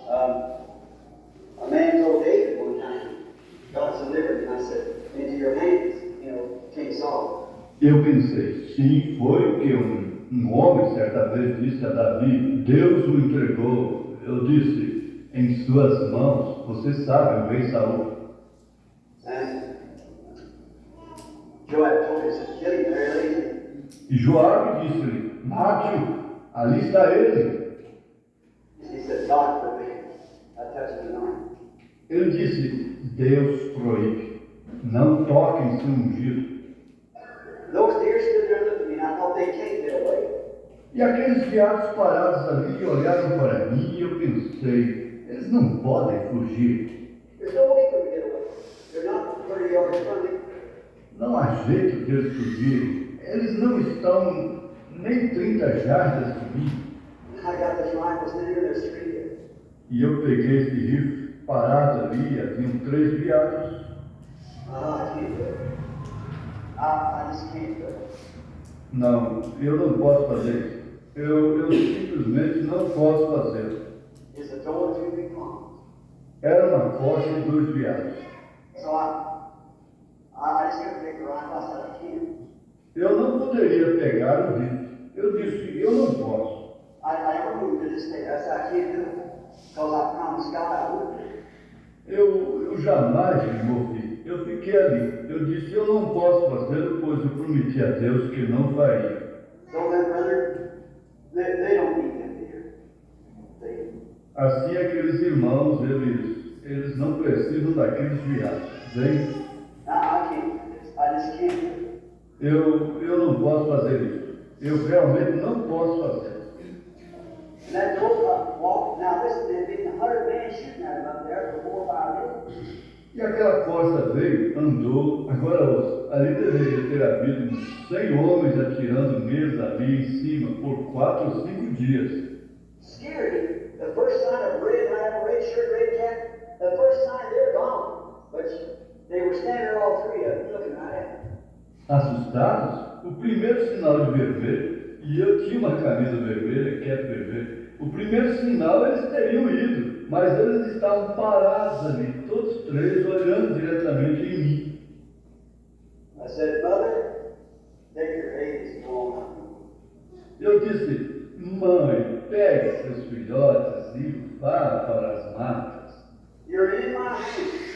A man told David one time, God's delivered, and I said, into your hands, King Saul. Eu pensei, sim, foi o que um homem certa vez disse a Davi, Deus o entregou. Eu disse, em suas mãos, você sabe, o rei Saul. And Joab told him, he said, kill him, there he is. E Joabe disse-lhe, mate-o, ali está ele. He said, God forbid, I touch the anointed. Ele disse, Deus proíbe, não toque em seu ungido. Those deer stood there looking at me, and I thought they can't get away. E aqueles veados parados ali olharam para mim e eu pensei, eles não podem fugir. There's no way for them to get away. They're not 30 yards from me. Não há jeito de eles fugirem. Eles não estão nem 30 jardas de mim. I got this rifle sitting there, there's 3 there. E eu peguei esse rifle parado ali, haviam 3 veados. I can't do it. I just can't do it. Não, eu não posso fazer isso. Eu simplesmente não posso fazer. It's a door to be gone. Era uma costa de 2 veados. So I just couldn't take the rifle. I said, I can't. Eu não poderia pegar o rifle. Eu disse, eu não posso. I removed to this day. I said, I can't do it. Because I promised God I would. Eu jamais me movi. Eu fiquei ali. Eu disse, eu não posso fazer, pois eu prometi a Deus que não faria. So then, brother, they don't need them here. Assim, aqueles irmãos, eles não precisam daqueles viados. Bem, I can't do this. I just can't do it. eu não posso fazer isso. Eu realmente não posso fazer. And that door walked. Now listen, there'd been 100 men shooting at him up there for 4 or 5 days. E aquela costa veio, andou, agora ouça, ali deveria ter havido uns 100 homens atirando neles ali em cima por 4 ou 5 dias. Scared. The first sign of red rifle, red shirt, red cap, the first sign they're gone. But they were standing there, all 3 of them, looking right at me. Assustados, o primeiro sinal de vermelho, e eu tinha uma camisa vermelha, cap vermelho, o primeiro sinal eles teriam ido, mas eles estavam parados ali, todos 3, olhando diretamente em mim. I said, Mother, take your babies and go on. Eu disse, mãe, pegue seus filhotes e vá para as matas. You're in my hands.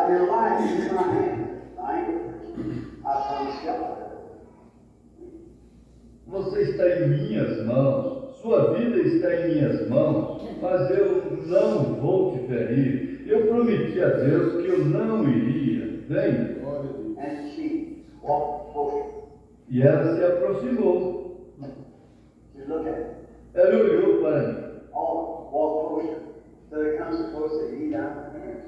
Your life is in my hands. I promise God. Você está em minhas mãos, sua vida está em minhas mãos, mas eu não vou te ferir. Eu prometi a Deus que eu não iria. Vem. And she walked closer. E ela se aproximou. She looked at me. Ela olhou para mim. All walked closer. So it comes so close that he down my hands.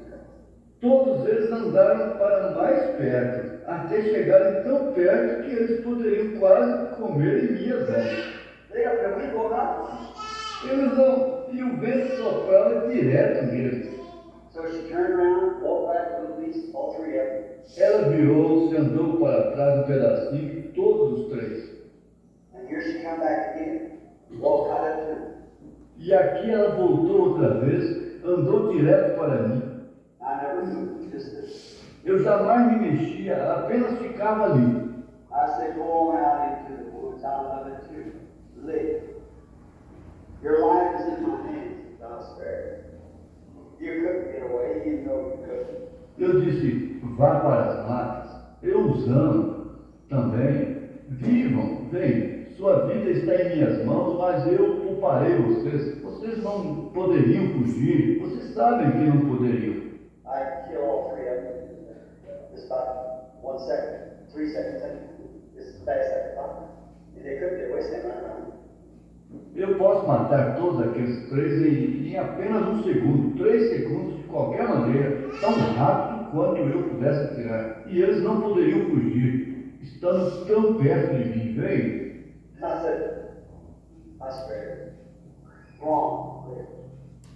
Todos eles andaram para mais perto, até chegarem tão perto que eles poderiam quase comer em minhas mãos. They got the wind blowing up. Eles não, e o vento soprava direto neles. So she turned around, walked back to the police, all 3 of them. Ela virou-se, andou para trás um pedacinho, todos os 3. And here she come back again. Walked right up to him. E aqui ela voltou outra vez, andou direto para mim. I never moved, just this. Eu jamais me mexia, apenas ficava ali. I said, go on out into the woods. I love it too. Live. Your life is in my hands. I'll spare you. You couldn't get away. You know you couldn't. Eu disse, vá para as matas, eu os amo também. Vivam, vem, sua vida está em minhas mãos, mas eu pouparei vocês. Vocês não poderiam fugir, vocês sabem que não poderiam. I kill all 3 of them. Just about 1 second, 3 seconds in. Just fast like a clock. If they couldn't get away, stand right around. Eu posso matar todos aqueles 3 em apenas 1 segundo, 3 segundos, de qualquer maneira, tão rápido quanto eu pudesse atirar. E eles não poderiam fugir, estando tão perto de mim. Vem. I said, I spare you. Go on, live.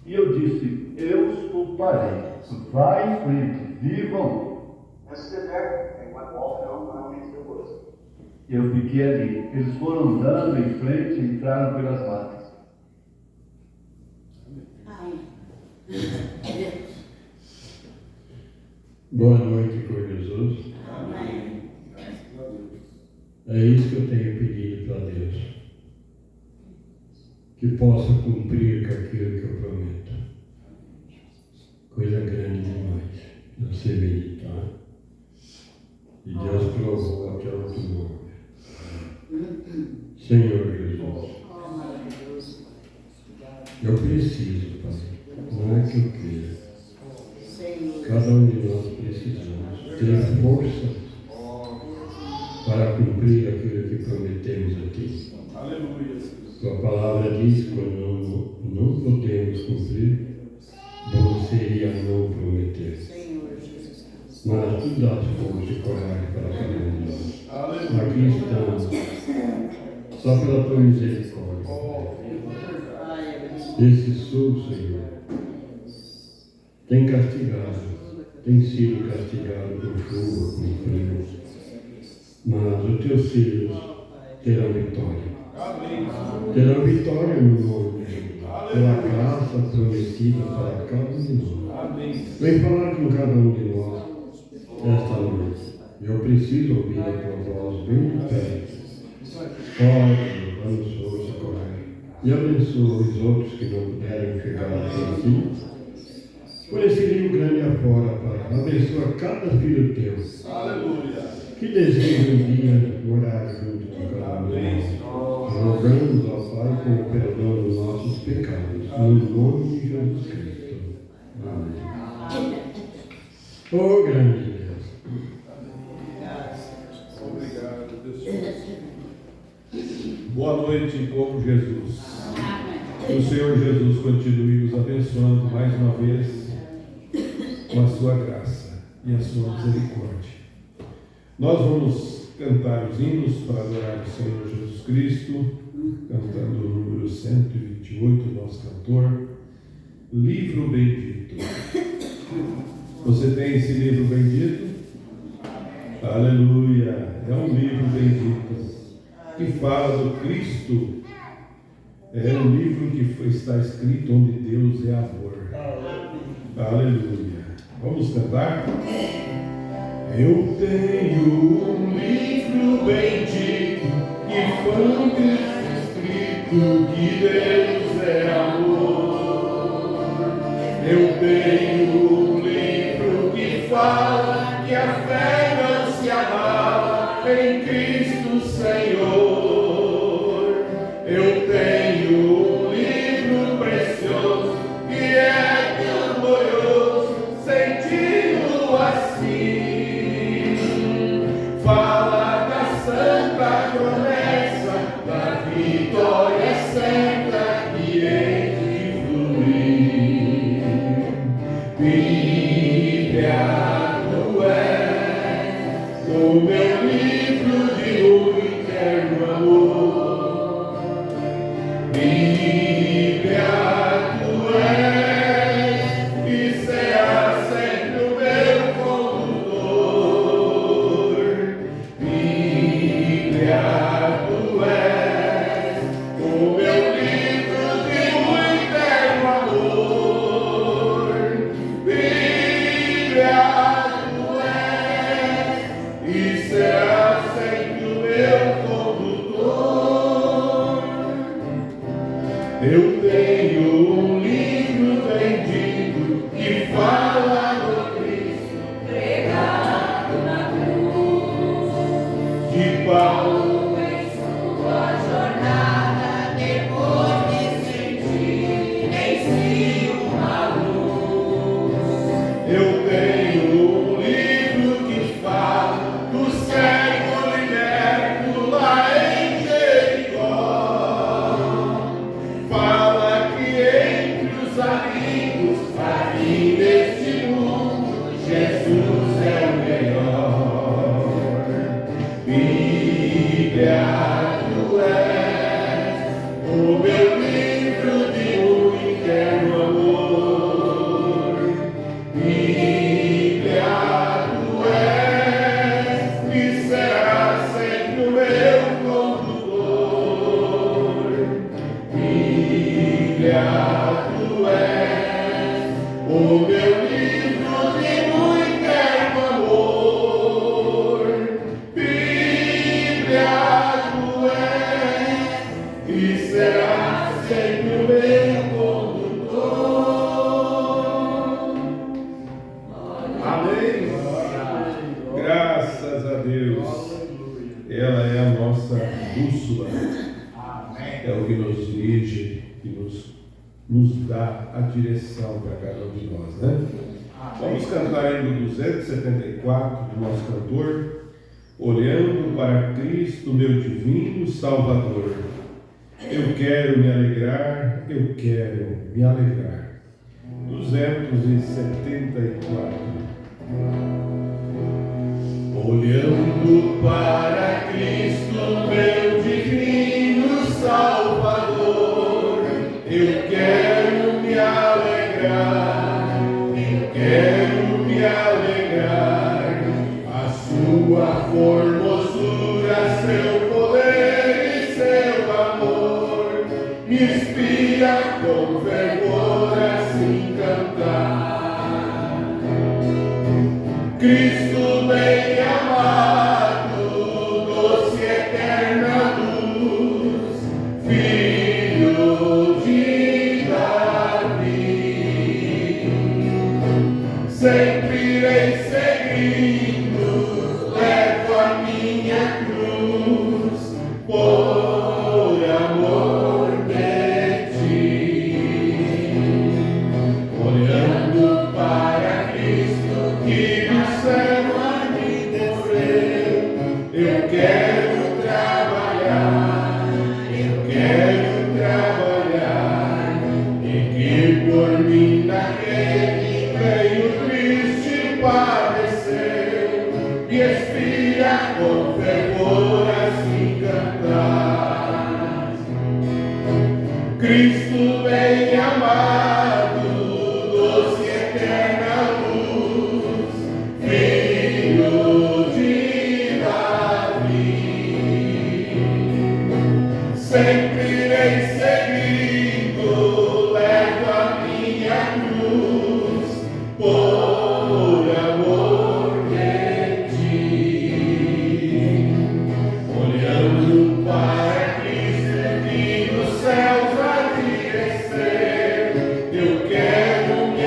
E eu disse, eu os pouparei. Vá em frente, vivam. I stood there and went walking on into the woods. Eu fiquei ali. Eles foram andando em frente e entraram pelas matas. Boa noite com Jesus. Amém. É isso que eu tenho pedido para Deus. Que possa cumprir com aquilo que eu prometo. Coisa grande demais. Você meditar. E Deus provou até o outro. Senhor Jesus. Eu preciso, Pai. Não é que eu queira. Cada um de nós precisamos ter força para cumprir aquilo que prometemos a Ti. Aleluia. Tua palavra diz que quando não podemos cumprir, bom seria não prometer. Mas Tu dás força e coragem para cada um de nós. Aqui estamos, só pela Tua misericórdia. Esse sul, Senhor, tem sido castigado por chuva, por frio, mas os teus filhos terão vitória. Terão vitória no nome de Jesus, pela graça prometida para cada um de nós. Vem falar com cada um de nós esta noite. Eu preciso ouvir a tua voz bem de perto. Forte, dando força e coragem. E abençoa os outros que não puderam chegar até ti. Por esse rio grande afora, Pai. Abençoa cada filho teu. Aleluia. Que deseja um dia morar junto com cada um de nós. Rogamos ao Pai com o perdão dos nossos pecados. No nome de Jesus Cristo. Amém. Oh, grande Deus. Obrigado, Deus. Boa noite, povo Jesus. Que o Senhor Jesus continue nos abençoando mais uma vez com a sua graça e a sua misericórdia. Nós vamos cantar os hinos para adorar o Senhor Jesus Cristo, cantando o número 128, nosso cantor, Livro Bendito. Você tem esse livro bendito? Aleluia! É um livro bendito que fala do Cristo. É um livro que está escrito onde Deus é amor. Aleluia! Vamos cantar? Eu tenho um livro bendito que foi escrito que Deus é amor. Eu tenho um livro que fala que a fé não se abala em Cristo Senhor. Eu tenho um livro precioso que é tão glorioso, sentido assim. Fala da santa promessa, da vitória certa que hei de fluir. Bíblia, tu és o meu livro de muito eterno amor. Bíblia, tu és e será sempre o meu condutor. Bíblia, tu és o meu livro de muito eterno amor. nos dá a direção para cada um de nós, né? Vamos cantar ainda o 274 do nosso cantor, olhando para Cristo, meu divino Salvador. Eu quero me alegrar, eu quero me alegrar. 274. Olhando para Cristo, meu divino Salvador, eu quero me alegrar, eu quero me alegrar. A sua formosura, seu poder e seu amor me inspira com fervor a assim cantar. Cristo bem amado, doce eterna luz, Filho de Davi, sempre irei seguindo, levo a minha cruz, por amor de ti. Olhando para Cristo que no céu há de morrer, eu quero trabalhar, e que por mim naquele veio triste padecer, me inspira com fervor assim cantar. Cristo bem amado, doce eterna luz, Filho de Davi, sempre irei seguindo, levo a minha cruz, por amor de ti. Olhando para Cristo que nos céus há de descer, eu quero me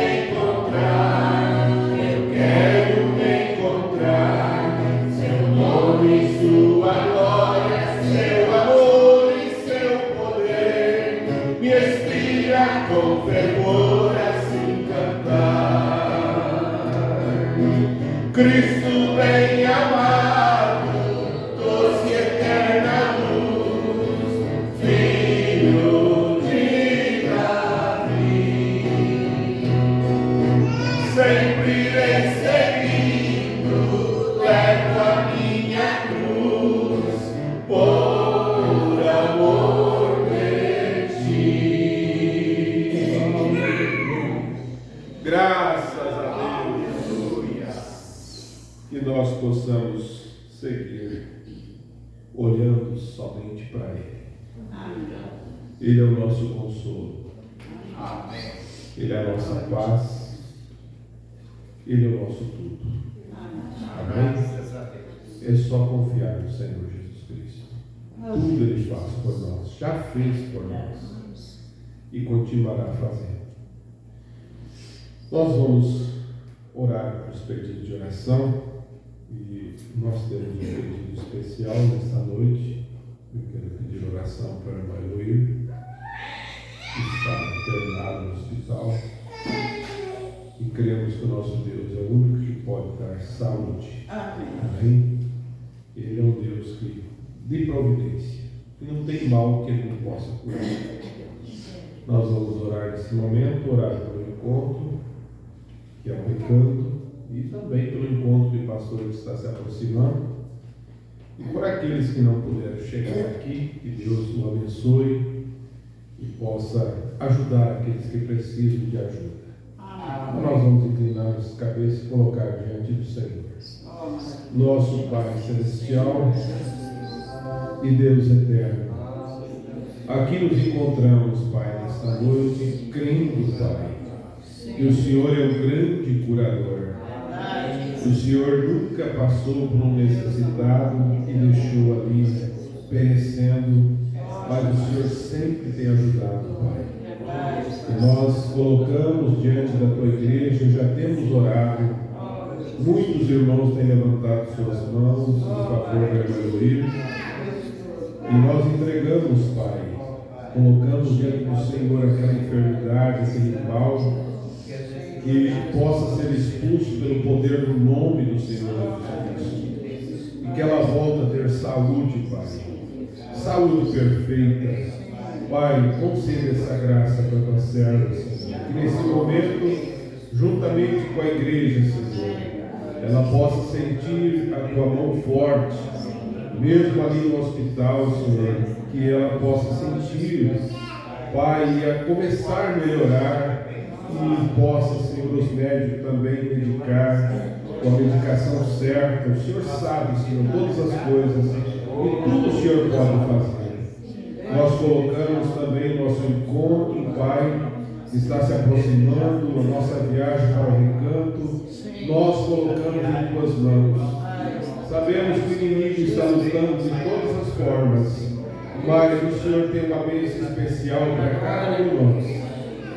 encontrar, seu nome e sua glória, seu amor e seu poder, me inspira com fervor assim cantar. Cristo bem amado, doce eterna luz, Filho de Davi, sempre irei seguindo, levo a minha cruz, por amor de ti. Graças a Deus, que nós possamos seguir olhando somente para Ele. Ele é o nosso consolo. Ele é a nossa paz. Ele é o nosso tudo. Amém? É só confiar no Senhor Jesus Cristo. Tudo Ele faz por nós, já fez por nós e continuará fazendo. Nós vamos orar por os pedidos de oração e nós temos um pedido especial nesta noite. Eu quero pedir oração para a irmã Eloir, que está internada no hospital, e cremos que o nosso Deus é o único que pode dar saúde. Amém? Ele é um Deus que de providência, que não tem mal que Ele não possa curar. Nós vamos orar nesse momento, orar pelo encontro, que é o recanto, e também pelo encontro de pastor que está se aproximando, e por aqueles que não puderam chegar aqui, que Deus o abençoe e possa ajudar aqueles que precisam de ajuda. Então nós vamos inclinar as cabeças e colocar diante do Senhor. Nosso Pai Celestial e Deus Eterno, aqui nos encontramos, Pai, nesta noite, crendo, Pai, que o Senhor é um grande curador. O Senhor nunca passou por um necessitado e deixou ali perecendo, mas o Senhor sempre tem ajudado, Pai. E nós colocamos diante da Tua igreja, já temos orado, muitos irmãos têm levantado suas mãos em favor da irmã Eloir, e nós entregamos, Pai, colocamos diante do Senhor aquela enfermidade, aquele mal, que ele possa ser expulso pelo poder do nome do Senhor Jesus Cristo. E que ela volte a ter saúde, Pai. Saúde perfeita. Pai, conceda essa graça para a tua serva, Senhor. Que nesse momento, juntamente com a igreja, Senhor, ela possa sentir a tua mão forte, mesmo ali no hospital, Senhor, que ela possa sentir, Pai, a começar a melhorar e possa, Senhor, os médicos também medicar com a medicação certa. O Senhor sabe, Senhor, todas as coisas e tudo o Senhor pode fazer. Nós colocamos também nosso encontro, Pai, que está se aproximando, a nossa viagem para o recanto, nós colocamos em tuas mãos. Sabemos que o inimigo está lutando de todas as formas, mas o Senhor tem uma bênção especial para cada um de nós.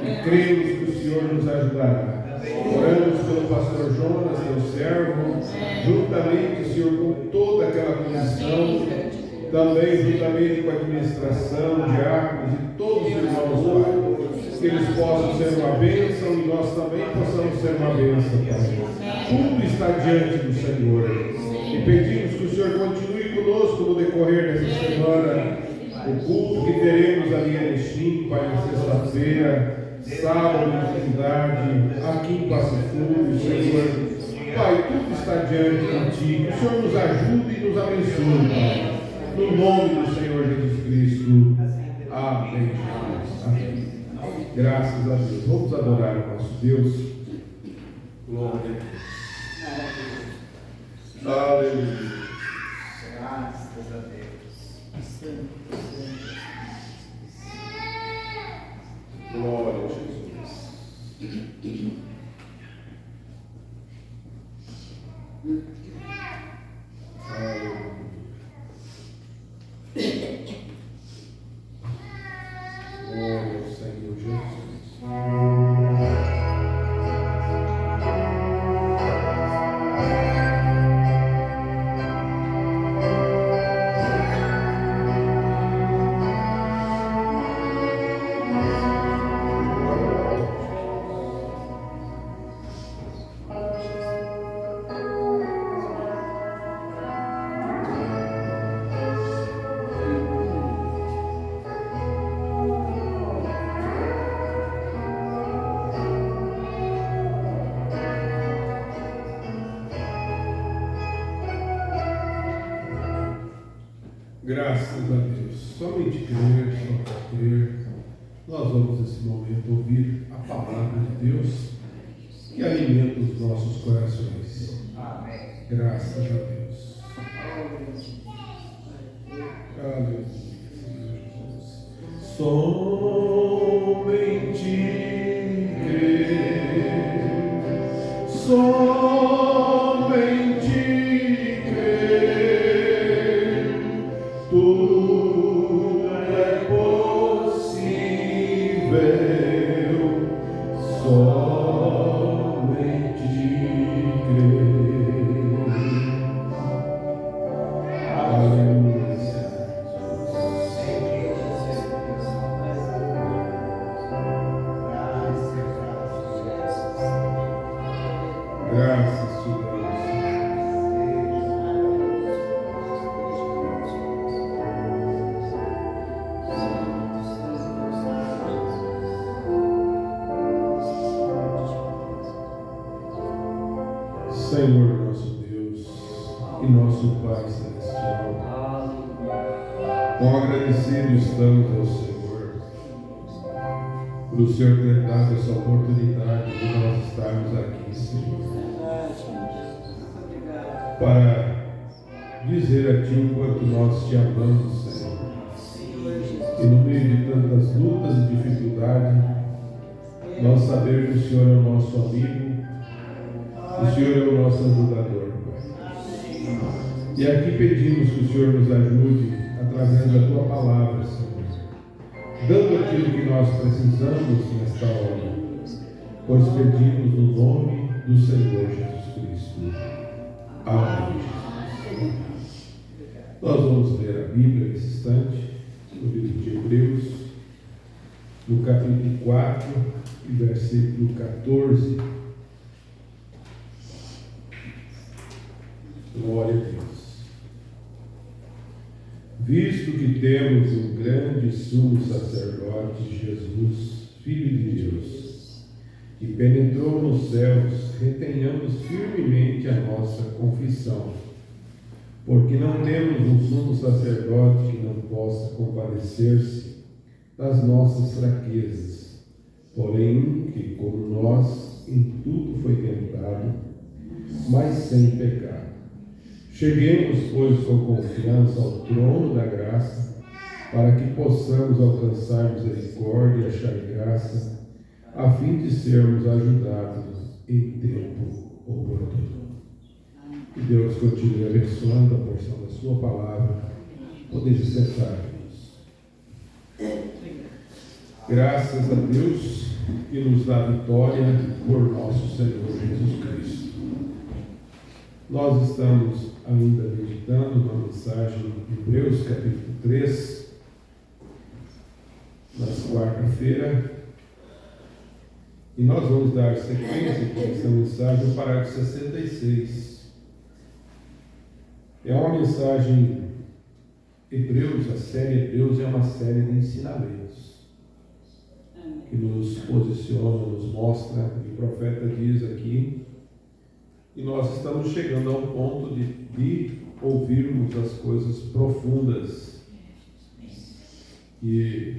E cremos que o Senhor nos ajudará. Oramos pelo pastor Jonas, teu servo, juntamente, Senhor, com toda aquela comissão, também juntamente com a administração, diáconos e todos os irmãos, Pai. Que eles possam ser uma bênção e nós também possamos ser uma bênção, Pai. Tudo está diante do Senhor. E pedimos que o Senhor continue conosco no decorrer dessa semana. O culto que teremos ali em Erechim, Pai, na sexta-feira, sábado, em atividade, aqui em Passo Fundo, Senhor. Pai, tudo está diante de Ti. Que o Senhor nos ajude e nos abençoe, Pai. No nome do Senhor Jesus Cristo. Amém. Amém. Graças a Deus. Vamos adorar o nosso Deus. Glória a Deus. Aleluia. Graças a Deus. Glória a Jesus. Aleluia. Glória ao Senhor Jesus. Graças a Deus. Somente crer, só crer. Nós vamos nesse momento ouvir a palavra de Deus que alimenta os nossos corações. Amém. Graças a Deus. Aleluia. Somente crer. Somente crer. Tudo é possível. Somente crer. Aleluia. Graças a Deus. Senhor nosso Deus e nosso Pai Celestial, quão agradecidos estamos ao Senhor por o Senhor ter dado essa oportunidade de nós estarmos aqui, Senhor, para dizer a Ti o quanto nós Te amamos, Senhor, e no meio de tantas lutas e dificuldades, nós sabemos que o Senhor é o nosso amigo. O Senhor é o nosso ajudador, Pai. E aqui pedimos que o Senhor nos ajude através da Tua palavra, Senhor, dando aquilo que nós precisamos nesta hora, pois pedimos no nome do Senhor Jesus Cristo. Amém. Nós vamos ler a Bíblia nesse instante, no livro de Hebreus, no capítulo 4 e versículo 14. Glória a Deus. Visto que temos um grande sumo sacerdote, Jesus, Filho de Deus, que penetrou nos céus, retenhamos firmemente a nossa confissão, porque não temos um sumo sacerdote que não possa compadecer-se das nossas fraquezas, porém um que, como nós, em tudo foi tentado, mas sem pecado. Cheguemos, pois, com confiança ao trono da graça, para que possamos alcançar misericórdia e achar graça, a fim de sermos ajudados em tempo oportuno. Que Deus continue abençoando a porção da sua palavra. Podemos sentar, irmãos. Graças a Deus que nos dá vitória por nosso Senhor Jesus Cristo. Nós estamos ainda meditando na mensagem de Hebreus capítulo 3, na quarta-feira, e nós vamos dar sequência para essa mensagem no parágrafo 66. É uma mensagem Hebreus, a série Hebreus é uma série de ensinamentos que nos posiciona, nos mostra, e o profeta diz aqui, e nós estamos chegando ao ponto de ouvirmos as coisas profundas e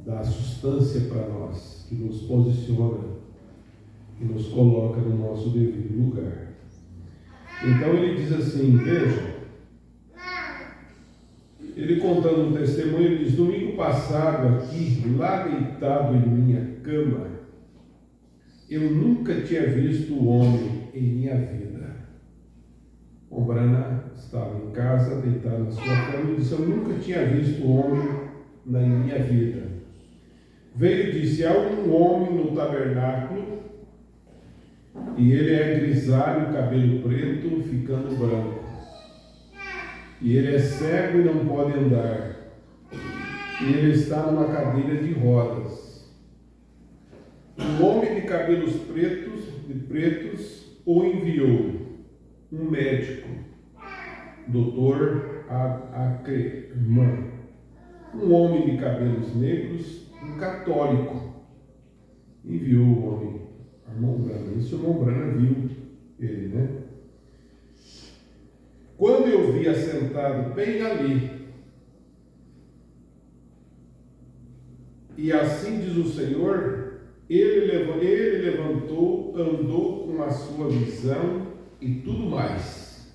dá substância para nós, que nos posiciona, que nos coloca no nosso devido lugar. Então ele diz assim, veja, ele contando um testemunho, ele diz: domingo passado aqui, lá deitado em minha cama, eu nunca tinha visto o homem em minha vida. Ombrana estava em casa, deitado na sua cama, e disse: eu nunca tinha visto o homem na minha vida. Veio e disse: há um homem no tabernáculo, e ele é grisalho, cabelo preto, ficando branco. E ele é cego e não pode andar. E ele está numa cadeira de rodas. Um homem de cabelos pretos o enviou, um médico, doutor Ackerman. Um homem de cabelos negros, um católico, enviou o homem, irmão Brana. Isso o irmão Brana viu ele, né? Quando eu vi assentado bem ali, e assim diz o Senhor, ele levantou, andou com a sua visão e tudo mais.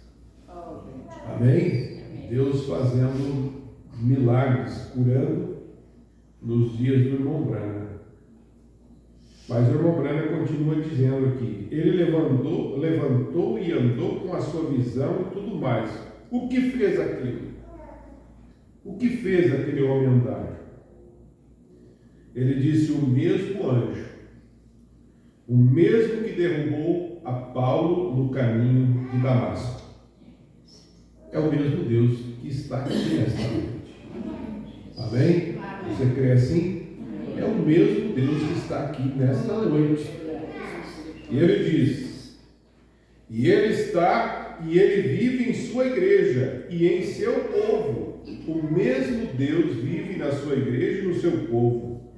Amém? Deus fazendo milagres, curando nos dias do irmão Brana. Mas o irmão Brana continua dizendo aqui, ele levantou e andou com a sua visão e tudo mais. O que fez aquilo? O que fez aquele homem andar? Ele disse: o mesmo anjo, o mesmo que derrubou a Paulo no caminho de Damasco. É o mesmo Deus que está aqui nesta noite. Amém? Você crê assim? É o mesmo Deus que está aqui nesta noite. E ele diz: e ele vive em sua igreja e em seu povo. O mesmo Deus vive na sua igreja e no seu povo.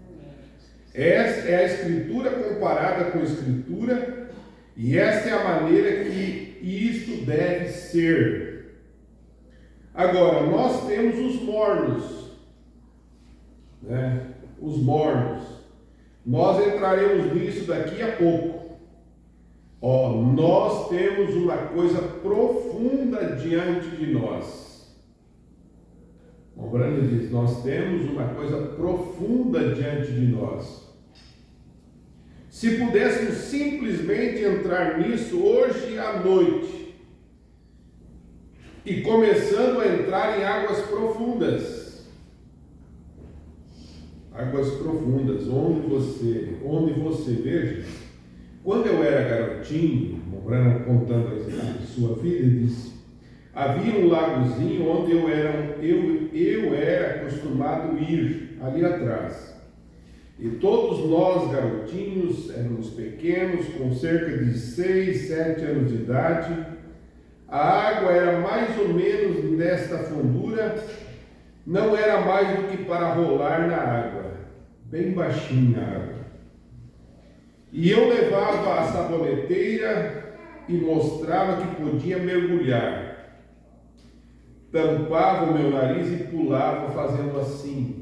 Essa é a Escritura comparada com a Escritura, e essa é a maneira que isto deve ser. Agora, nós temos os mornos, né? Os mornos. Nós entraremos nisso daqui a pouco. Nós temos uma coisa profunda diante de nós. O Brando diz: nós temos uma coisa profunda diante de nós. Se pudéssemos simplesmente entrar nisso hoje à noite, e começando a entrar em águas profundas, onde você veja, quando eu era garotinho, Brana contando a sua vida, ele disse: havia um lagozinho onde eu era acostumado a ir ali atrás. E todos nós, garotinhos, éramos pequenos, com cerca de 6, 7 anos de idade. A água era mais ou menos nesta fundura, não era mais do que para rolar na água, bem baixinha a água. E eu levava a saboneteira e mostrava que podia mergulhar. Tampava o meu nariz e pulava fazendo assim.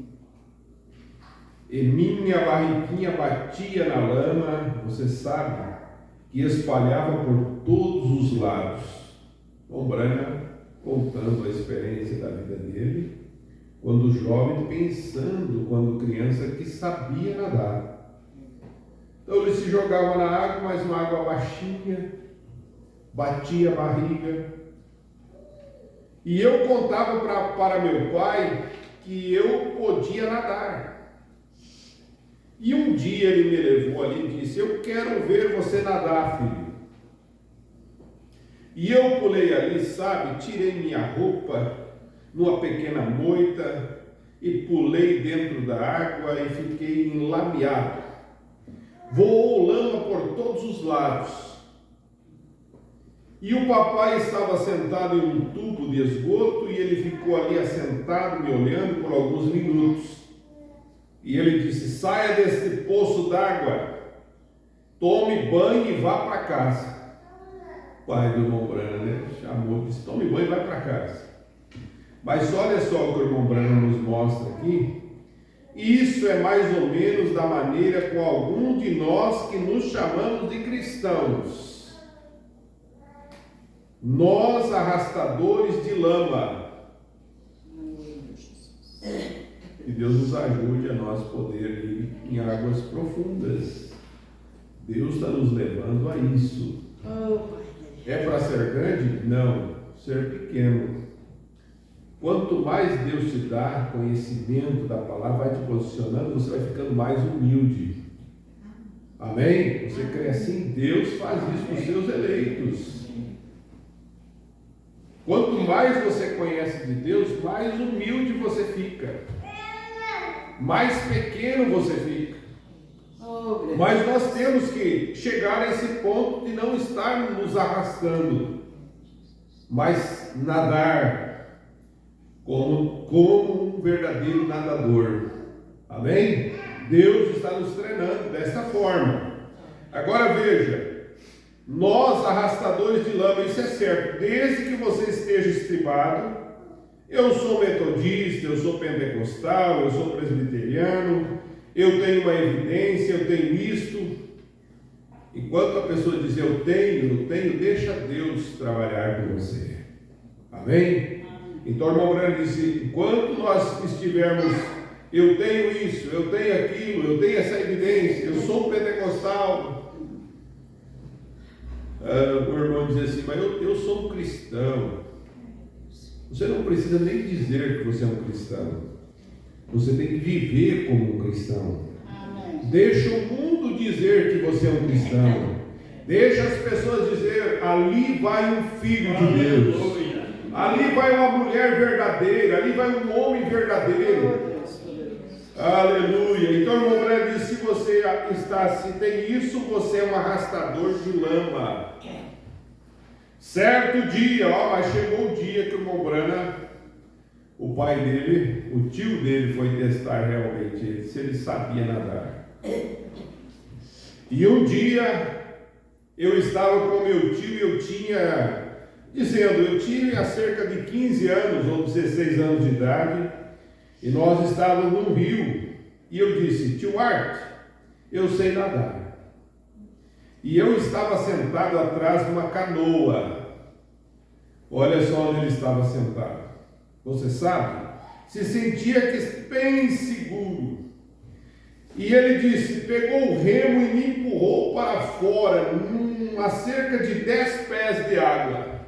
E minha barriguinha batia na lama, você sabe, que espalhava por todos os lados. O Branham contando a experiência da vida dele, quando jovem, pensando, quando criança, que sabia nadar. Então ele se jogava na água, mas uma água baixinha, batia a barriga. E eu contava para meu pai que eu podia nadar. E um dia ele me levou ali e disse: eu quero ver você nadar, filho. E eu pulei ali, sabe, tirei minha roupa numa pequena moita e pulei dentro da água e fiquei enlameado. Voou lama por todos os lados. E o papai estava sentado em um tubo de esgoto e ele ficou ali assentado me olhando por alguns minutos. E ele disse: saia desse poço d'água, tome banho e vá para casa. O pai do irmão Branham, né, chamou e disse: tome banho e vai para casa. Mas olha só o que o irmão Branham nos mostra aqui. Isso é mais ou menos da maneira com algum de nós que nos chamamos de cristãos. Nós, arrastadores de lama. Que Deus nos ajude a nós poder ir em águas profundas. Deus está nos levando a isso. É para ser grande? Não, ser pequeno. Quanto mais Deus te dá conhecimento da palavra, vai te posicionando, você vai ficando mais humilde. Amém? Você crê assim? Deus faz isso com os seus eleitos. Quanto mais você conhece de Deus, mais humilde você fica. Mais pequeno você fica. Mas nós temos que chegar a esse ponto de não estar nos arrastando, mas nadar como um verdadeiro nadador. Amém? Deus está nos treinando desta forma. Agora veja, nós arrastadores de lama, isso é certo, desde que você esteja estribado. Eu sou metodista, eu sou pentecostal, eu sou presbiteriano, eu tenho uma evidência, eu tenho isto. Enquanto a pessoa diz eu tenho, deixa Deus trabalhar com você. Amém? Então o irmão Branham disse: enquanto nós estivermos, eu tenho isso, eu tenho aquilo, eu tenho essa evidência, eu sou pentecostal. O irmão dizia assim: mas eu sou um cristão. Você não precisa nem dizer que você é um cristão. Você tem que viver como um cristão. Amém. Deixa o mundo dizer que você é um cristão. Deixa as pessoas dizer: ali vai um filho de Deus. Ali vai uma mulher verdadeira. Ali vai um homem verdadeiro. Aleluia. Então o irmão Branham diz: se você se tem isso, você é um arrastador de lama. Certo dia, mas chegou o dia que o irmão Branham, o pai dele, o tio dele, foi testar realmente se ele sabia nadar. E um dia eu estava com meu tio e eu tinha cerca de 15 anos ou 16 anos de idade, e nós estávamos no rio, e eu disse: tio Art, eu sei nadar. E eu estava sentado atrás de uma canoa. Olha só onde ele estava sentado. Você sabe? Se sentia bem seguro. E ele disse, pegou o remo e me empurrou para fora, a cerca de 10 pés de água.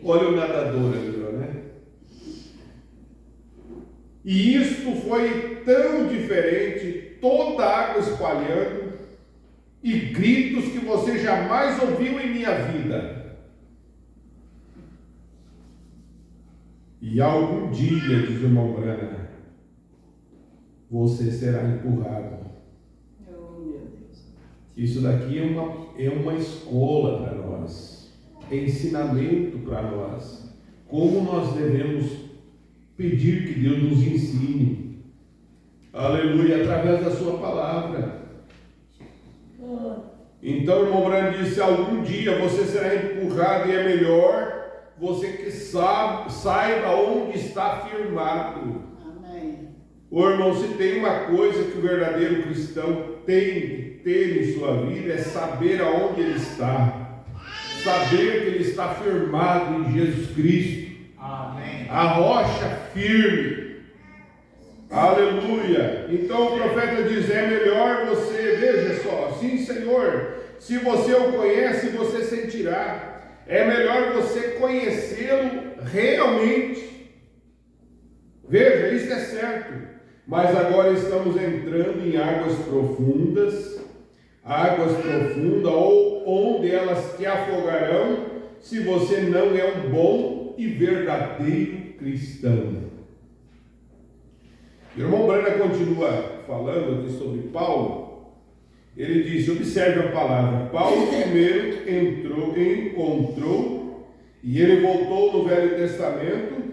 Olha o nadador ali, né? E isto foi tão diferente, toda a água espalhando, e gritos que você jamais ouviu em minha vida. E algum dia, diz o irmão Branham, você será empurrado Isso daqui é uma escola para nós, é ensinamento para nós. Como nós devemos pedir que Deus nos ensine. Aleluia, através da sua palavra. Então, irmão Brando disse, algum dia você será empurrado e é melhor você que saiba onde está firmado. Amém. Ô irmão, se tem uma coisa que o verdadeiro cristão tem que ter em sua vida, é saber aonde ele está. Saber que ele está firmado em Jesus Cristo. Amém. A rocha firme. Aleluia. Então o profeta diz, é melhor você, veja só, sim Senhor, se você o conhece, você sentirá. É melhor você conhecê-lo realmente. Veja, isso é certo. Mas agora estamos entrando em águas profundas, ou onde elas te afogarão, se você não é um bom e verdadeiro cristão. O irmão Brana continua falando aqui sobre Paulo. Ele diz, observe a palavra, Paulo primeiro encontrou, e ele voltou no Velho Testamento,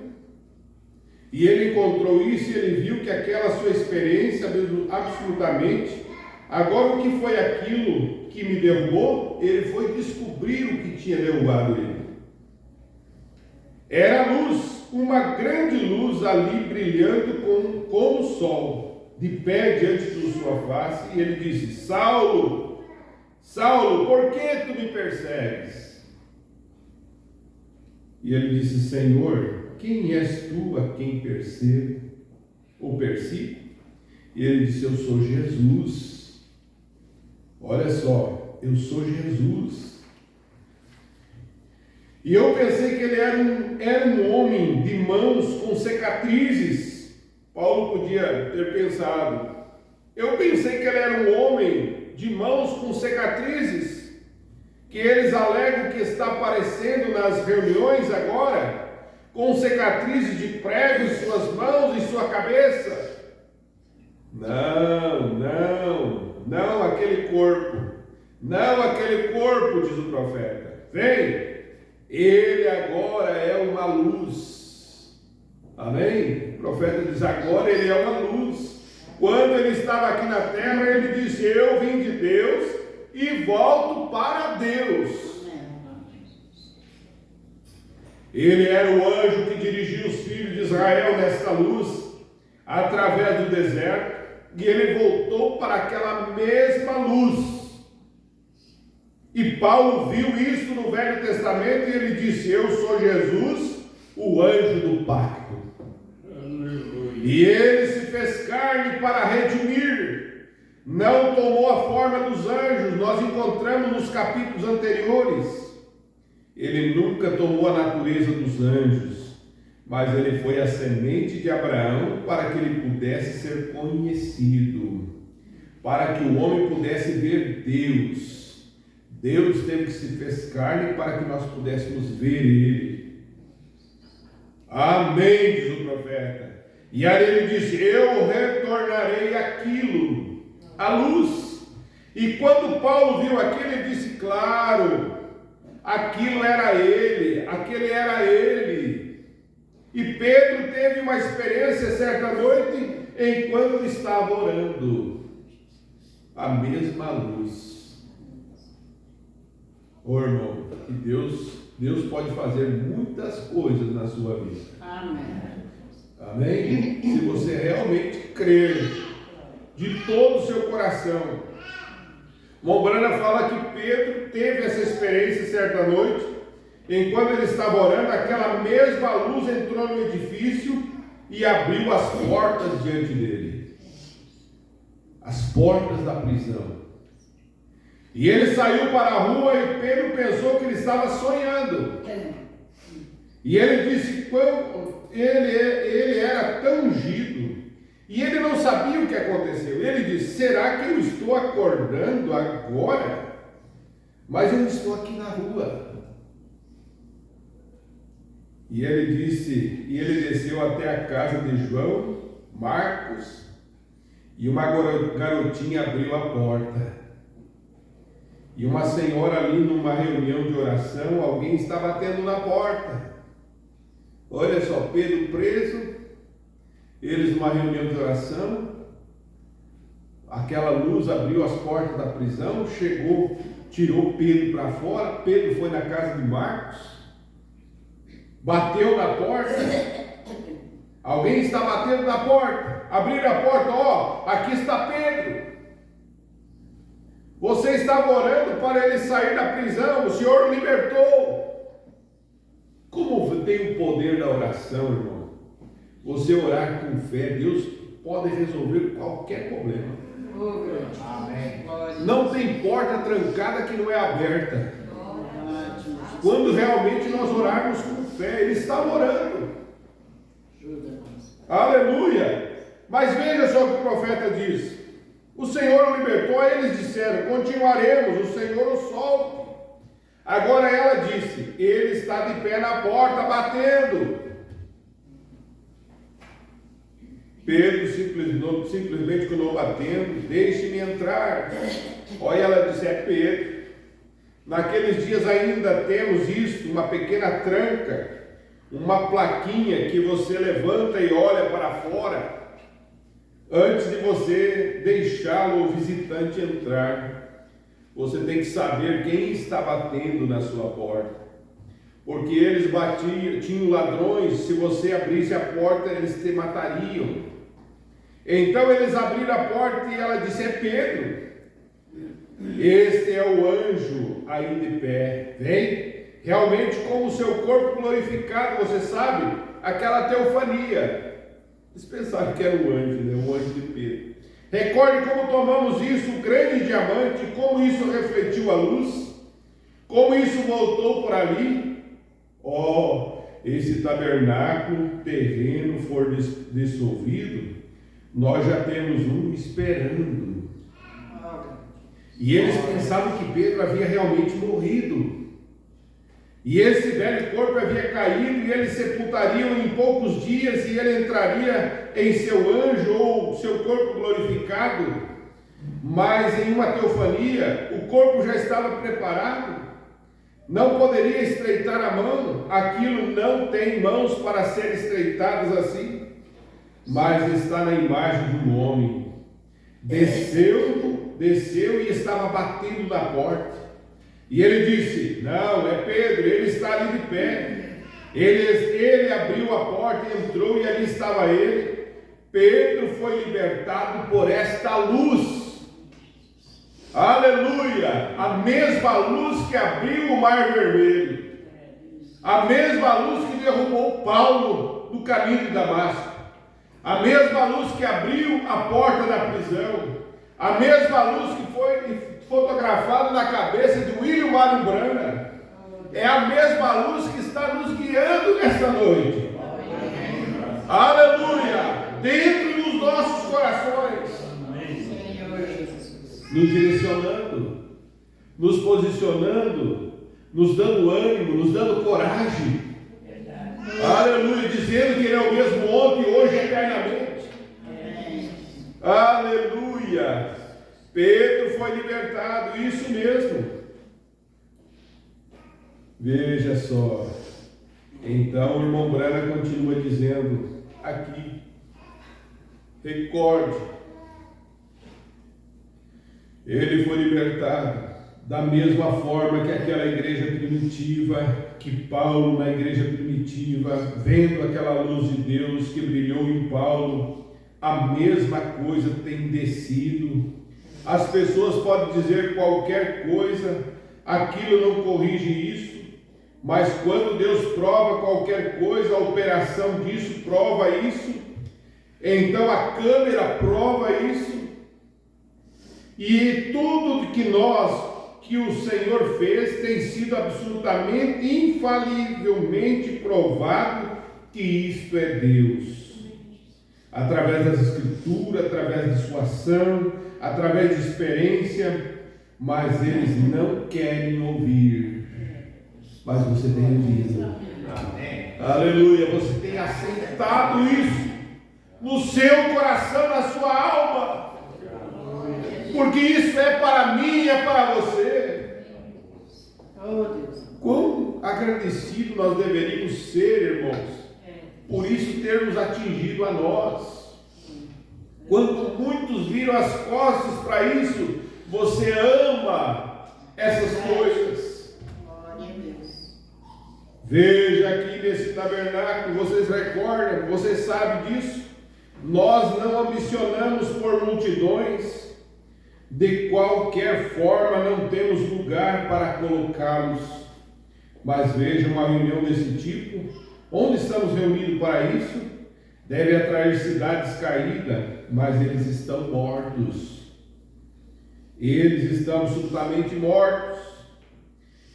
e ele encontrou isso, e ele viu que aquela sua experiência, absolutamente, agora o que foi aquilo que me derrubou, ele foi descobrir o que tinha derrubado ele. Era luz, uma grande luz ali brilhando como o sol, de pé diante de sua face, e ele disse, Saulo, Saulo, por que tu me persegues? E ele disse, Senhor, quem és tu a quem persigo? E ele disse, eu sou Jesus. Olha só, eu sou Jesus. E eu pensei que ele era um homem de mãos com cicatrizes. Paulo podia ter pensado. Eu pensei que ele era um homem de mãos com cicatrizes, que eles alegam que está aparecendo nas reuniões agora, com cicatrizes de prego em suas mãos e sua cabeça. Não aquele corpo. Não aquele corpo, diz o profeta. Vem, ele agora é uma luz. Amém? O profeta diz, agora ele é uma luz. Quando ele estava aqui na terra, ele disse, eu vim de Deus e volto para Deus. Ele era o anjo que dirigia os filhos de Israel nesta luz, através do deserto, e ele voltou para aquela mesma luz. E Paulo viu isso no Velho Testamento, e ele disse, eu sou Jesus, o anjo do pacto. E ele se fez carne para redimir, não tomou a forma dos anjos, nós encontramos nos capítulos anteriores. Ele nunca tomou a natureza dos anjos, mas ele foi a semente de Abraão para que ele pudesse ser conhecido, para que o homem pudesse ver Deus. Deus teve que se fez carne para que nós pudéssemos ver Ele. Amém, diz o profeta. E aí ele disse, eu retornarei aquilo, a luz. E quando Paulo viu aquilo, ele disse, claro, aquilo era ele, aquele era ele. E Pedro teve uma experiência certa noite, enquanto estava orando, a mesma luz. Ô irmão, que Deus pode fazer muitas coisas na sua vida. Amém. Amém? Se você realmente crer de todo o seu coração. Mombrana fala que Pedro teve essa experiência certa noite, enquanto ele estava orando, aquela mesma luz entrou no edifício e abriu as portas diante dele. As portas da prisão. E ele saiu para a rua e Pedro pensou que ele estava sonhando. E ele disse, ele era tão ungido, e ele não sabia o que aconteceu. Ele disse, será que eu estou acordando agora? Mas eu estou aqui na rua. E ele disse, e ele desceu até a casa de João, Marcos, e uma garotinha abriu a porta. E uma senhora ali numa reunião de oração, alguém está batendo na porta. Olha só, Pedro preso, eles numa reunião de oração, aquela luz abriu as portas da prisão, chegou, tirou Pedro para fora. Pedro foi na casa de Marcos, bateu na porta. Alguém está batendo na porta. Abriram a porta, ó, aqui está Pedro. Você estava orando para ele sair da prisão, o Senhor o libertou. Como tem o poder da oração, irmão? Você orar com fé, Deus pode resolver qualquer problema. Amém. Não tem porta trancada que não é aberta. Quando realmente nós orarmos com fé, Ele está orando. Aleluia! Mas veja só o que o profeta diz. O Senhor o libertou, eles disseram, continuaremos, o Senhor o solte. Agora ela disse, ele está de pé na porta, batendo. Pedro simplesmente continuou batendo, deixe-me entrar. Olha, ela disse, é Pedro. Naqueles dias ainda temos isso, uma pequena tranca, uma plaquinha que você levanta e olha para fora, antes de você deixá-lo, o visitante, entrar. Você tem que saber quem está batendo na sua porta, porque eles batiam, tinham ladrões, se você abrisse a porta, eles te matariam. Então eles abriram a porta e ela disse, é Pedro. Este é o anjo aí de pé, vem, realmente com o seu corpo glorificado, você sabe, aquela teofania. Eles pensaram que era o anjo, né? O anjo de Pedro. Recorde como tomamos isso, o grande diamante, como isso refletiu a luz, como isso voltou por ali. Ó, esse tabernáculo terreno for dissolvido, nós já temos um esperando. E eles pensavam que Pedro havia realmente morrido. E esse velho corpo havia caído e eles sepultariam em poucos dias e ele entraria em seu anjo ou seu corpo glorificado. Mas em uma teofania, o corpo já estava preparado. Não poderia estreitar a mão, aquilo não tem mãos para ser estreitadas assim. Mas está na imagem de um homem. Desceu e estava batendo na porta. E ele disse, não, é Pedro, ele está ali de pé. Ele abriu a porta e entrou e ali estava ele. Pedro foi libertado por esta luz. Aleluia! A mesma luz que abriu o mar vermelho. A mesma luz que derrubou Paulo do caminho de Damasco. A mesma luz que abriu a porta da prisão. A mesma luz que foi fotografada na cabeça de William Marion Branham. É a mesma luz que está nos guiando nesta noite. Aleluia! Dentro dos nossos corações. Nos direcionando, nos posicionando, nos dando ânimo, nos dando coragem. Aleluia! Dizendo que Ele é o mesmo ontem, hoje e eternamente. Aleluia! Pedro foi libertado, isso mesmo. Veja só. Então o irmão Branham continua dizendo aqui, recorde, ele foi libertado da mesma forma que aquela igreja primitiva, que Paulo na igreja primitiva, vendo aquela luz de Deus que brilhou em Paulo, a mesma coisa tem descido. As pessoas podem dizer qualquer coisa, aquilo não corrige isso, mas quando Deus prova qualquer coisa, a operação disso prova isso, então a câmera prova isso, e tudo que o Senhor fez tem sido absolutamente, infalivelmente provado que isto é Deus. Através das Escrituras, através de sua ação, através de experiência, mas eles não querem ouvir. Mas você tem ouvido. Amém. Aleluia, você tem aceitado isso no seu coração, na sua alma, porque isso é para mim, é para você. Oh, Deus. Quão agradecido nós deveríamos ser, irmãos, por isso termos atingido a nós. Quando muitos viram as costas para isso, você ama essas coisas. Glória a Deus. Veja aqui nesse tabernáculo, vocês recordam, você sabe disso? Nós não ambicionamos por multidões, de qualquer forma não temos lugar para colocá-los. Mas veja, uma reunião desse tipo, onde estamos reunidos para isso, deve atrair cidades caídas, mas eles estão mortos. Eles estão absolutamente mortos.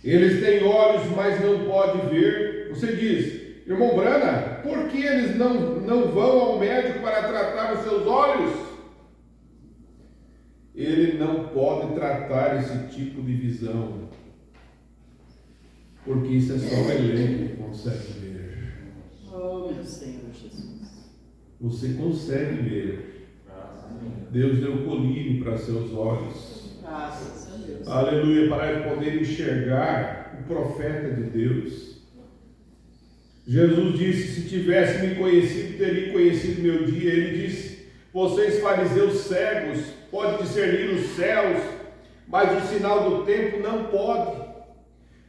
Eles têm olhos, mas não podem ver. Você diz, irmão Brana, por que eles não vão ao médico para tratar os seus olhos? Ele não pode tratar esse tipo de visão, porque isso é só o eleito que consegue ver. Oh, meu Senhor Jesus. Você consegue ver. Deus deu colírio para seus olhos. Graças a Deus. Aleluia, para poder enxergar o profeta de Deus. Jesus disse, se tivesse me conhecido, teria conhecido meu dia. Ele disse, vocês fariseus cegos, podem discernir os céus, mas o sinal do tempo não pode.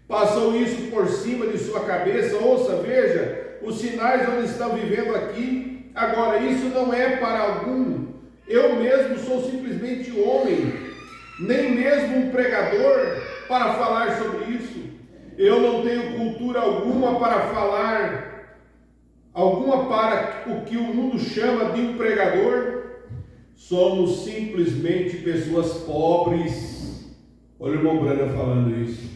Passou isso por cima de sua cabeça. Ouça, veja, os sinais onde estão vivendo aqui. Agora, isso não é para algum. Eu mesmo sou simplesmente homem, nem mesmo um pregador para falar sobre isso. Eu não tenho cultura alguma para falar, alguma para o que o mundo chama de um pregador. Somos simplesmente pessoas pobres. Olha o irmão Brana falando isso.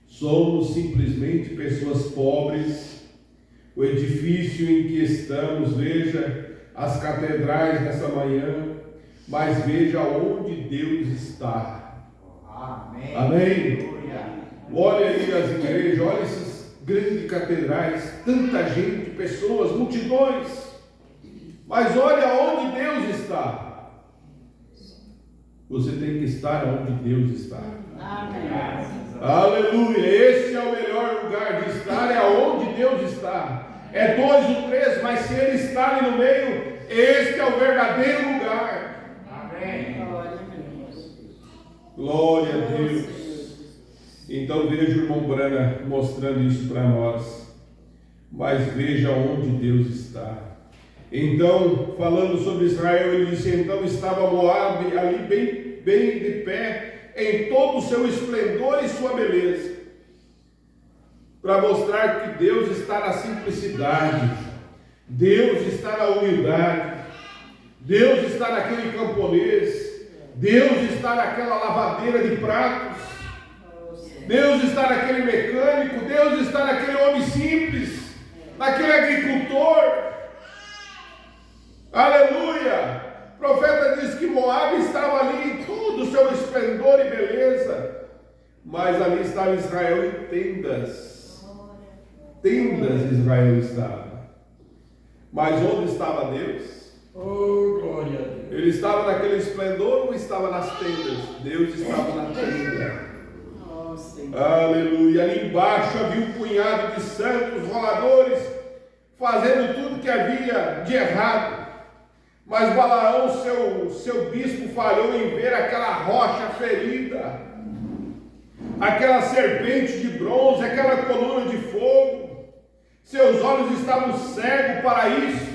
Somos simplesmente pessoas pobres. O edifício em que estamos, veja as catedrais nessa manhã, mas veja onde Deus está. Amém. Amém. Olha aí as igrejas, olha essas grandes catedrais, tanta gente, pessoas, multidões, mas olha onde Deus está. Você tem que estar onde Deus está. Amém. Aleluia, esse é o melhor lugar de estar, é onde Deus está. É 2 ou 3, mas se Ele está ali no meio, este é o verdadeiro lugar. Amém. Glória a Deus. Glória a Deus. Então veja o irmão Brana mostrando isso para nós. Mas veja onde Deus está. Então, falando sobre Israel, ele disse, então estava Moabe ali bem de pé, em todo o seu esplendor e sua beleza, para mostrar que Deus está na simplicidade, Deus está na humildade, Deus está naquele camponês, Deus está naquela lavadeira de pratos, Deus está naquele mecânico, Deus está naquele homem simples, naquele agricultor. Aleluia! O profeta diz que Moabe estava ali em todo o seu esplendor e beleza, mas ali estava Israel em tendas. Tendas Israel estava. Mas onde estava Deus? Oh, glória a Deus. Ele estava naquele esplendor ou estava nas tendas? Deus estava na tenda. Oh, Senhor. Aleluia! Ali embaixo havia um punhado de santos roladores, fazendo tudo que havia de errado. Mas Balaão, seu bispo, falhou em ver aquela rocha ferida, aquela serpente de bronze, aquela coluna de fogo. Seus olhos estavam cegos para isso.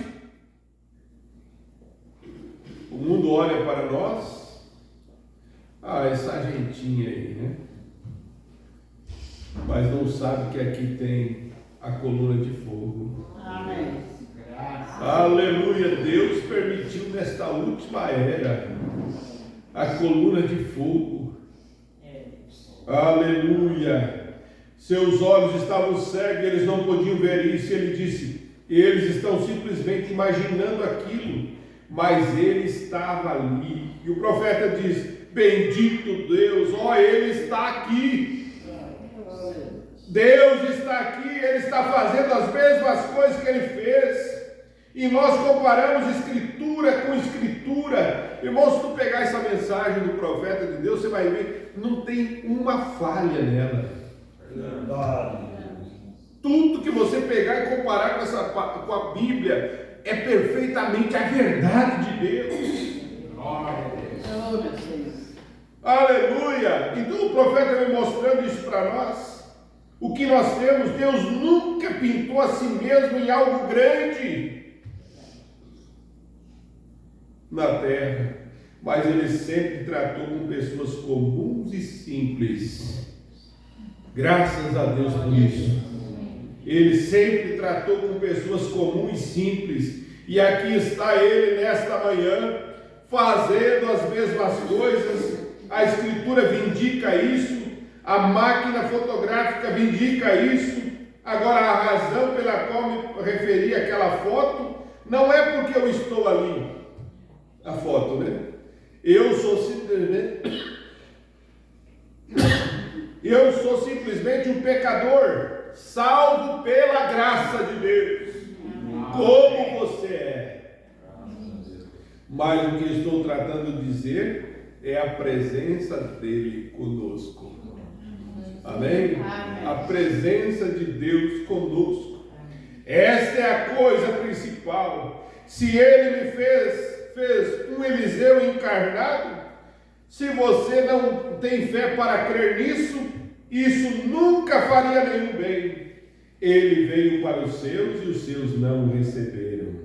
O mundo olha para nós, essa gentinha aí, né? Mas não sabe que aqui tem a coluna de fogo. Amém. Aleluia, Deus permitiu nesta última era a coluna de fogo. Aleluia. Seus olhos estavam cegos, eles não podiam ver isso. Ele disse, eles estão simplesmente imaginando aquilo, mas ele estava ali. E o profeta diz, bendito Deus, ele está aqui. Deus está aqui, Ele está fazendo as mesmas coisas que Ele fez. E nós comparamos Escritura com Escritura. Irmão, se tu pegar essa mensagem do profeta de Deus, você vai ver, não tem uma falha nela. Tudo que você pegar e comparar com a Bíblia é perfeitamente a verdade de Deus. Oh, meu Senhor. Aleluia! Então o profeta vem mostrando isso para nós. O que nós temos, Deus nunca pintou a si mesmo em algo grande na terra, mas Ele sempre tratou com pessoas comuns e simples. Graças a Deus por isso. Ele sempre tratou com pessoas comuns e simples. E aqui está Ele nesta manhã, fazendo as mesmas coisas. A Escritura vindica isso. A máquina fotográfica vindica isso. Agora, a razão pela qual me referi àquela foto não é porque eu estou ali. A foto, né? Eu sou simplesmente um pecador, salvo pela graça de Deus, como você é. Mas o que estou tratando de dizer é a presença dele conosco. Amém? A presença de Deus conosco. Esta é a coisa principal. Se ele me fez um Eliseu encarnado, se você não tem fé para crer nisso, isso nunca faria nenhum bem. Ele veio para os seus e os seus não o receberam.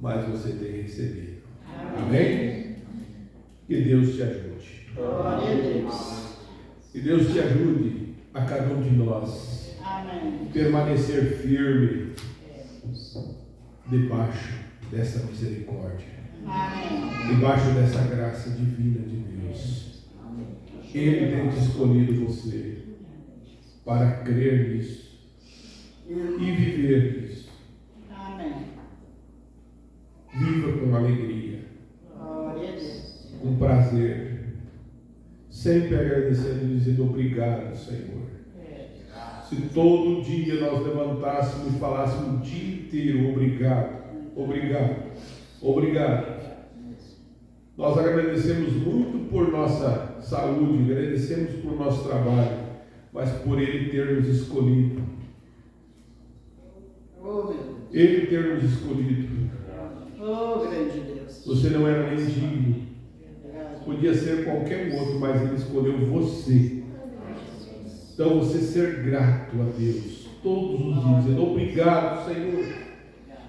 Mas você tem recebido. Amém? Que Deus te ajude. Glória a Deus. Que Deus te ajude a cada um de nós. Amém. Permanecer firme debaixo dessa misericórdia. Amém. Debaixo dessa graça divina de Deus. Ele tem te escolhido você para crer nisso e viver nisso. Amém. Viva com alegria, Glória a Deus. com prazer, sempre agradecendo e dizendo obrigado, Senhor. Se todo dia nós levantássemos e falássemos o dia inteiro obrigado, obrigado, obrigado. Nós agradecemos muito por nossa saúde, agradecemos por nosso trabalho, mas por Ele ter nos escolhido. Oh, meu Deus. Ele ter nos escolhido. Oh, grande Deus. Você não era nem digno. Podia ser qualquer outro, mas Ele escolheu você. Então você ser grato a Deus todos os dias, dizendo obrigado, Senhor,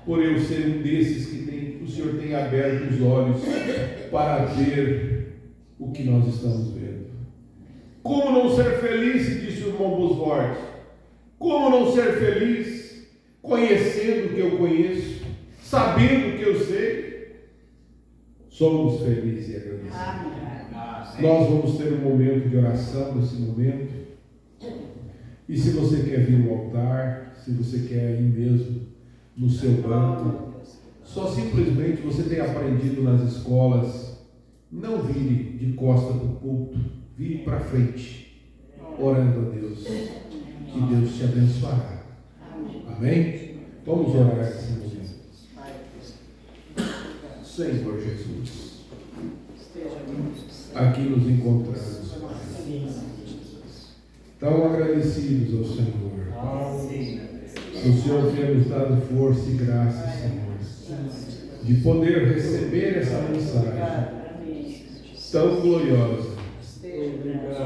por eu ser um desses que o Senhor tem aberto os olhos para ver o que nós estamos vendo. Como não ser feliz, disse o irmão Busvort. Como não ser feliz conhecendo o que eu conheço, sabendo o que eu sei? Somos felizes e agradecidos. Amém. Nós vamos ter um momento de oração nesse momento. E se você quer vir ao altar, se você quer ir mesmo no seu banco, só simplesmente você tem aprendido nas escolas, não vire de costa para o culto, vire para frente, orando a Deus, que Deus te abençoará. Amém? Vamos orar esse momento. Senhor Jesus, aqui nos encontramos, Pai, tão agradecidos ao Senhor. O Senhor tem nos dado força e graça, Senhor, de poder receber essa mensagem tão gloriosa,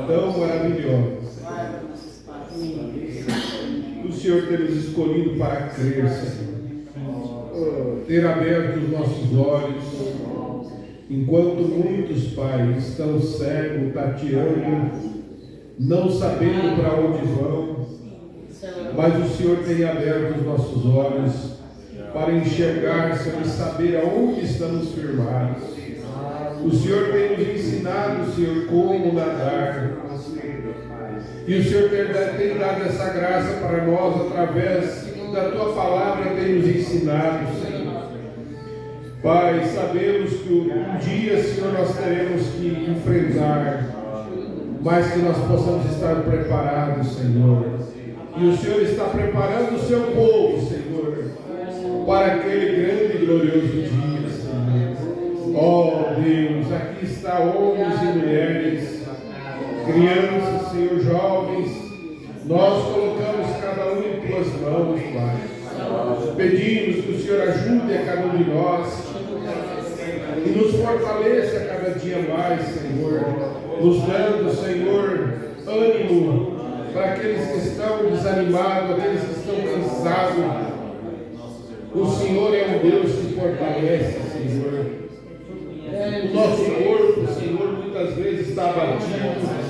tão maravilhosa. O Senhor tem nos escolhido para crer, Senhor, ter aberto os nossos olhos, enquanto muitos pais estão cegos, tateando, não sabendo para onde vão, mas o Senhor tem aberto os nossos olhos para enxergar, Senhor, e saber aonde estamos firmados. O Senhor tem nos ensinado, Senhor, como nadar. E o Senhor tem dado essa graça para nós através da Tua palavra, tem nos ensinado, Senhor. Pai, sabemos que um dia, Senhor, nós teremos que enfrentar, mas que nós possamos estar preparados, Senhor. E o Senhor está preparando o seu povo, Senhor, para aquele grande e glorioso dia, Senhor. Oh Deus, aqui está homens e mulheres crianças, Senhor, jovens, nós colocamos cada um em tuas mãos, Pai. Pedimos que o Senhor ajude a cada um de nós e nos fortaleça cada dia mais, Senhor, nos dando, Senhor, ânimo para aqueles que estão desanimados, aqueles que estão cansados. O Senhor é um Deus que fortalece, Senhor. O nosso corpo, Senhor, muitas vezes está abatido,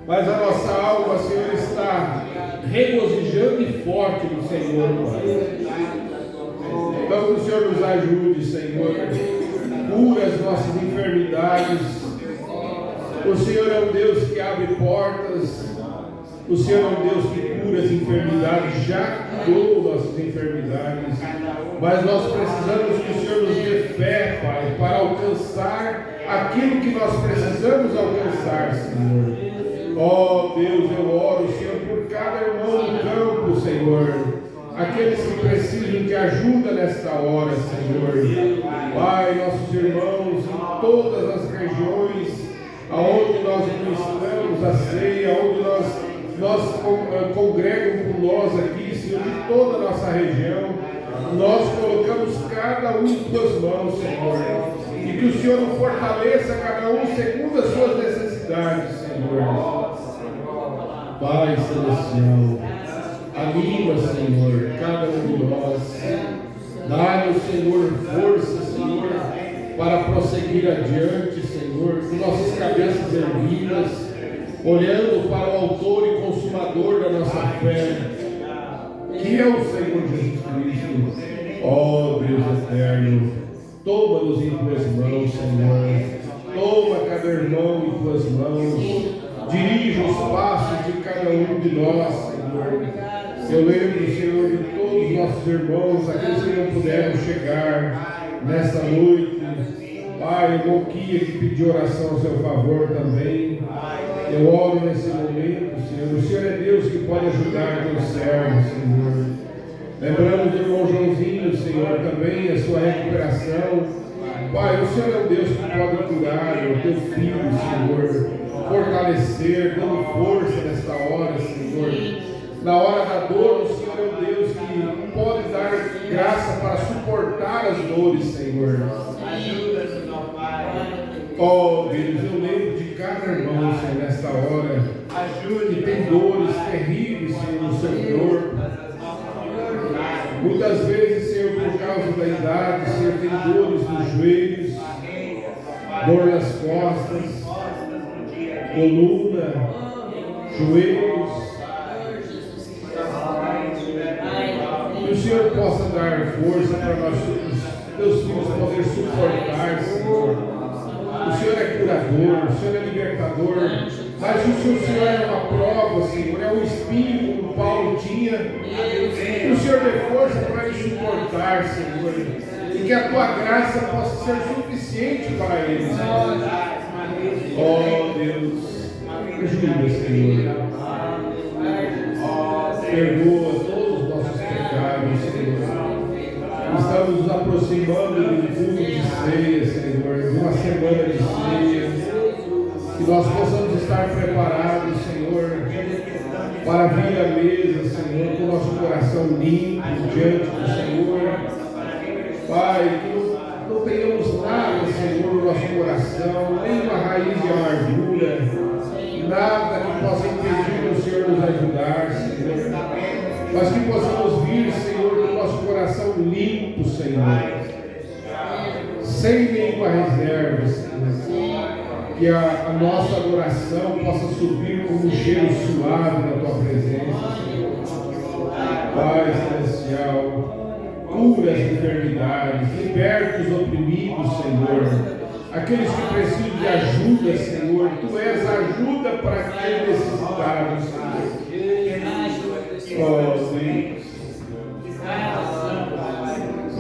mas a nossa alma, Senhor, está regozijando e forte no Senhor, Pai. Então que o Senhor nos ajude, Senhor, cura as nossas enfermidades. O Senhor é um Deus que abre portas. O Senhor é um Deus que cura as enfermidades, já curou nossas enfermidades. Mas nós precisamos que o Senhor nos dê fé, Pai, para alcançar aquilo que nós precisamos alcançar, Senhor. Ó Deus, eu oro, Senhor, por cada irmão no campo, Senhor. Aqueles que precisam de ajuda nesta hora, Senhor. Pai, nossos irmãos em todas as regiões, aonde nós ministramos a ceia, onde nós congregamos por nós aqui, Senhor, de toda a nossa região, nós colocamos cada um em tuas mãos, Senhor, e que o Senhor nos fortaleça cada um segundo as suas necessidades, Senhor. Pai Celestial, anima, Senhor, cada um de nós, dá-nos, Senhor, força, Senhor, para prosseguir adiante, Senhor, com nossas cabeças erguidas, olhando para o autor e consumador da nossa fé, que é o Senhor Jesus Cristo. Ó Deus eterno, toma-nos em tuas mãos, Senhor. Toma cada irmão em tuas mãos. Dirija os passos de cada um de nós, Senhor. Eu lembro, Senhor, de todos os nossos irmãos, aqueles que não puderam chegar nesta noite. Pai, o Moquia que pediu oração ao seu favor também. Eu oro nesse momento, Senhor. O Senhor é Deus que pode ajudar teus servos, Senhor. Lembramos do irmão Joãozinho, Senhor, também a sua recuperação. Pai, o Senhor é um Deus que pode curar o teu filho, Senhor. Fortalecer, dando força nesta hora, Senhor. Na hora da dor, o Senhor é um Deus que pode dar graça para suportar as dores, Senhor. Oh Deus, eu lembro de cada irmão, Senhor, nesta hora, que tem dores terríveis, Senhor, no seu corpo. Muitas vezes, Senhor, por causa da idade, Senhor, tem dores nos joelhos, dor nas costas, coluna, joelhos. Que o Senhor possa dar força para nós, teus filhos, poder suportar, Senhor. O Senhor é curador, o Senhor é libertador, mas o Senhor é uma prova, Senhor, é um espinho como Paulo tinha. Que o Senhor dê força para ele suportar, Senhor, e que a tua graça possa ser suficiente para ele, Senhor. Oh Deus, ajuda, Senhor. Perdoa todos os nossos pecados, Senhor. Estamos nos aproximando de um culto de ceia, Senhor, de uma semana de ceia. Que nós possamos estar preparados, Senhor, para vir à mesa, Senhor, com o nosso coração limpo diante do Senhor. Pai, que não tenhamos nada, Senhor, no nosso coração, nenhuma raiz de amargura, nada que possa impedir o Senhor nos ajudar, Senhor. Mas que possamos vir, Senhor, com o nosso coração limpo, Senhor, sem nenhuma reserva, Senhor. Que a nossa adoração possa subir como um cheiro suave na tua presença, Senhor. Pai Celestial, cura as enfermidades, liberta os oprimidos, Senhor. Aqueles que precisam de ajuda, Senhor, tu és a ajuda para aqueles necessitados, Senhor. Oh Deus,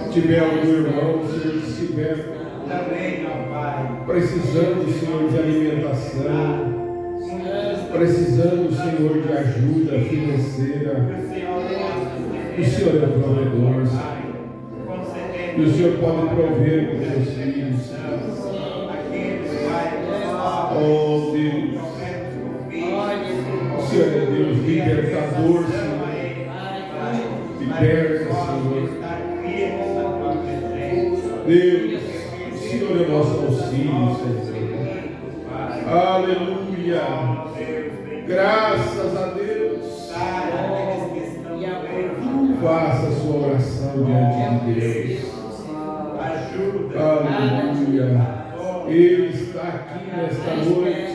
se tiver algum irmão, Senhor, se tiver precisando, Senhor, de alimentação, precisando, Senhor, de ajuda financeira, o Senhor é o provedor, Senhor. E o Senhor pode prover para os seus filhos. Oh Deus. Deus. O Senhor é Deus libertador, Senhor. Liberta, Senhor. Deus, o Senhor é nosso auxílio, Senhor. Aleluia. Graças a Deus. Faça a sua oração diante de Deus. Aleluia. Ele está aqui nesta noite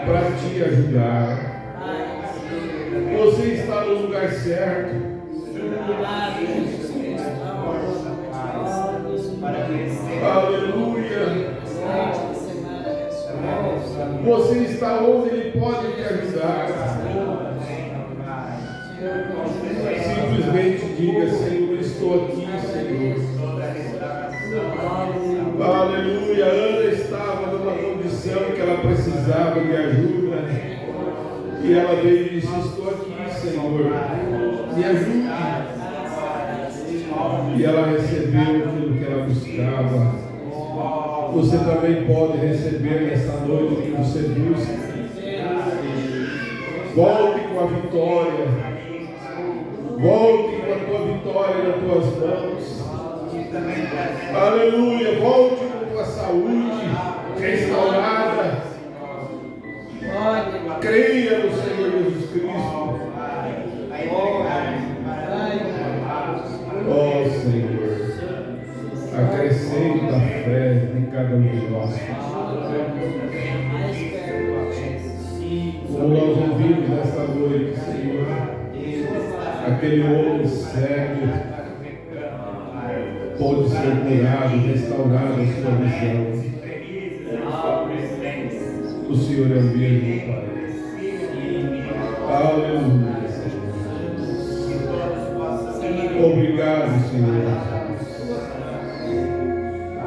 para te ajudar. Você está no lugar certo. Aleluia. Você está onde Ele pode te ajudar. Simplesmente diga: Senhor, estou aqui, Senhor. Aleluia. Ana estava numa condição que ela precisava de ajuda. E ela veio e disse: estou aqui, Senhor. Me ajude. E ela recebeu aquilo que ela buscava. Você também pode receber nesta noite o que você busca. Volte com a vitória. Volte com a tua vitória nas tuas mãos. Aleluia. Volte com a tua saúde restaurada. Creia no Senhor Jesus Cristo. Oh Senhor, acrescenta a fé em cada um de nós. Como nós ouvimos nesta noite, Senhor, aquele homem cego pode ser curado, restaurado a sua visão. O Senhor é o mesmo, Pai. Aleluia, Senhor. Obrigado, Senhor.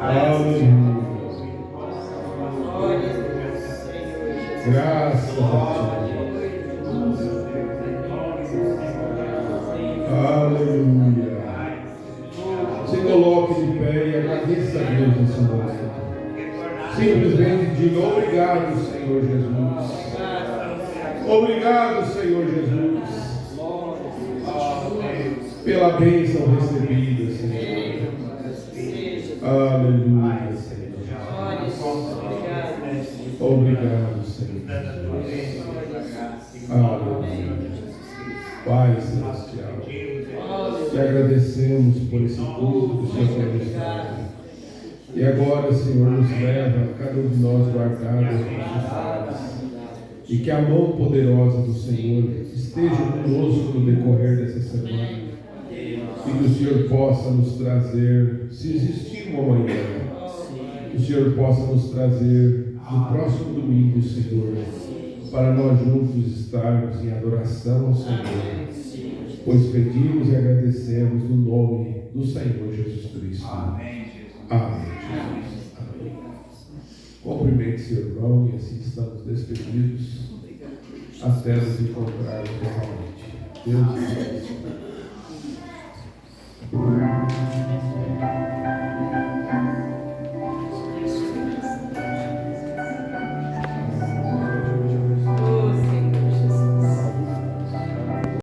Aleluia. Graças a Ti. Aleluia. Se coloque de pé e agradeça a Deus nesse momento. Simplesmente diga: obrigado, Senhor Jesus. Obrigado, Senhor Jesus, pela bênção recebida, Senhor. Aleluia, Senhor. Obrigado, Senhor. Aleluia. Pai Celestial, te agradecemos por esse culto que o Senhor tem nos dado. E agora, Senhor, nos leva, cada um de nós, guardado os nossos lares. E que a mão poderosa do Senhor esteja conosco no decorrer dessa semana. E que o Senhor possa nos trazer, se existir um amanhã, que o Senhor possa nos trazer no próximo domingo, Senhor, para nós juntos estarmos em adoração ao Senhor. Pois pedimos e agradecemos no nome do Senhor Jesus Cristo. Amém. Amém. Amém. Cumprimente seu irmão e assim estamos despedidos até nos encontrarmos novamente. Deus te abençoe.